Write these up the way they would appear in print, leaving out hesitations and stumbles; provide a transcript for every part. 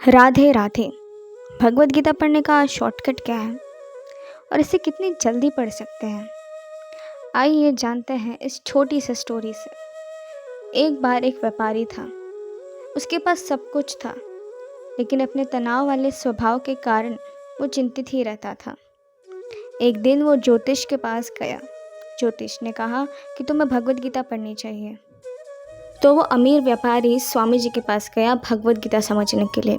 राधे राधे। भगवद गीता पढ़ने का शॉर्टकट क्या है और इसे कितनी जल्दी पढ़ सकते हैं? आइए जानते हैं इस छोटी सी स्टोरी से। एक बार एक व्यापारी था। उसके पास सब कुछ था, लेकिन अपने तनाव वाले स्वभाव के कारण वो चिंतित ही रहता था। एक दिन वो ज्योतिष के पास गया। ज्योतिष ने कहा कि तुम्हें भगवद गीता पढ़नी चाहिए। तो वो अमीर व्यापारी स्वामी जी के पास गया भगवद गीता समझने के लिए।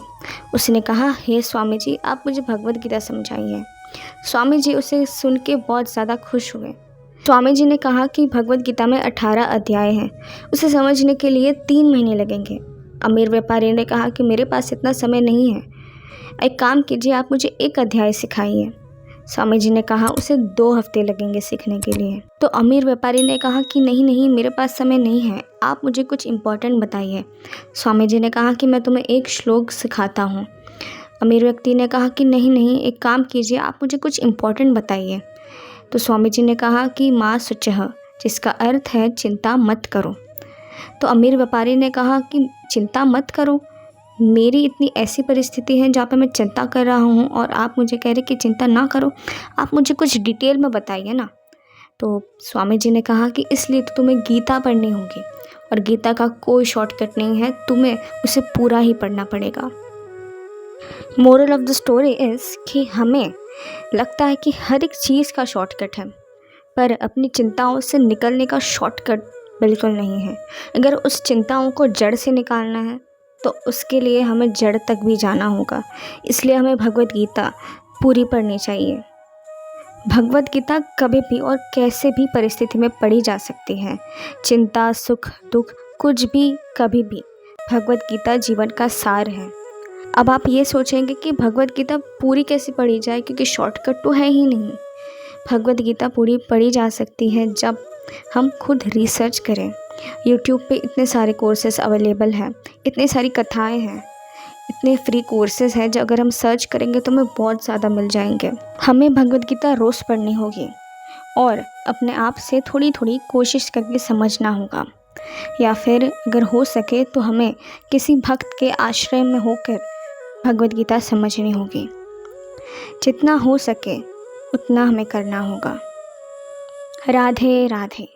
उसने कहा, हे स्वामी जी, आप मुझे भगवद गीता समझाइए। स्वामी जी उसे सुन के बहुत ज़्यादा खुश हुए। स्वामी जी ने कहा कि भगवद गीता में 18 अध्याय हैं, उसे समझने के लिए 3 महीने लगेंगे। अमीर व्यापारी ने कहा कि मेरे पास इतना समय नहीं है, एक काम कीजिए, आप मुझे एक अध्याय सिखाइए। स्वामी जी ने कहा उसे 2 हफ्ते लगेंगे सीखने के लिए। तो अमीर व्यापारी ने कहा कि नहीं नहीं, मेरे पास समय नहीं है, आप मुझे कुछ इम्पोर्टेंट बताइए। स्वामी जी ने कहा कि मैं तुम्हें एक श्लोक सिखाता हूँ। अमीर व्यक्ति ने कहा कि नहीं नहीं, एक काम कीजिए, आप मुझे कुछ इम्पोर्टेंट बताइए। तो स्वामी जी ने कहा कि माँ शुचः, जिसका अर्थ है चिंता मत करो। तो अमीर व्यापारी ने कहा कि चिंता मत करो, मेरी इतनी ऐसी परिस्थिति है जहाँ पे मैं चिंता कर रहा हूँ और आप मुझे कह रहे कि चिंता ना करो, आप मुझे कुछ डिटेल में बताइए ना। तो स्वामी जी ने कहा कि इसलिए तो तुम्हें गीता पढ़नी होगी, और गीता का कोई शॉर्टकट नहीं है, तुम्हें उसे पूरा ही पढ़ना पड़ेगा। Moral of the story is कि हमें लगता है कि हर एक चीज़ का शॉर्टकट है, पर अपनी चिंताओं से निकलने का शॉर्टकट बिल्कुल नहीं है। अगर उस चिंताओं को जड़ से निकालना है तो उसके लिए हमें जड़ तक भी जाना होगा। इसलिए हमें भगवद गीता पूरी पढ़नी चाहिए। भगवद गीता कभी भी और कैसे भी परिस्थिति में पढ़ी जा सकती है। चिंता, सुख, दुख, कुछ भी, कभी भी भगवद गीता जीवन का सार है। अब आप ये सोचेंगे कि भगवद गीता पूरी कैसे पढ़ी जाए, क्योंकि शॉर्टकट तो है ही नहीं। भगवद गीता पूरी पढ़ी जा सकती है जब हम खुद रिसर्च करें। यूट्यूब पे इतने सारे कोर्सेज अवेलेबल हैं, इतनी सारी कथाएं हैं, इतने फ्री कोर्सेज हैं जो अगर हम सर्च करेंगे तो हमें बहुत ज़्यादा मिल जाएंगे। हमें भगवद गीता रोज़ पढ़नी होगी और अपने आप से थोड़ी थोड़ी कोशिश करके समझना होगा, या फिर अगर हो सके तो हमें किसी भक्त के आश्रय में होकर भगवद गीता समझनी होगी। जितना हो सके उतना हमें करना होगा। राधे राधे।